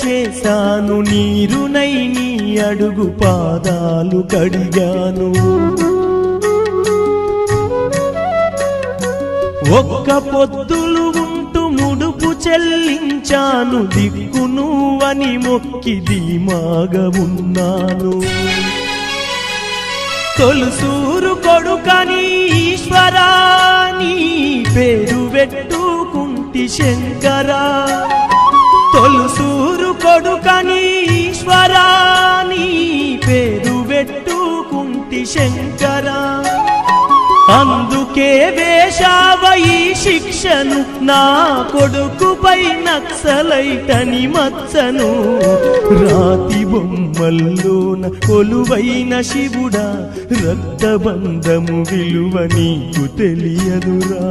చేశాను, నీరునై నీ అడుగు పాదాలు కడిగాను. ఒక్క పొద్దులు ఉంటూ ముడుపు చెల్లించాను, దిక్కు నువ్వని మొక్కి ధీమాగా ఉన్నాను. తొలుసూరు కొడుకని ఈశ్వరా నీ పేరు పెట్టుకుంటి శంకరా, తొలుసూరు కొడుకని ఈశ్వరా నీ పేరు పెట్టుకుంటి శంకరా. అందుకే వేశావ ఈ శిక్షను, నా కొడుకుపై నక్సలైటని మచ్చను. రాతి బొమ్మల్లోన కొలువైన శివుడా, రక్తబంధము విలువ నీకు తెలియదురా.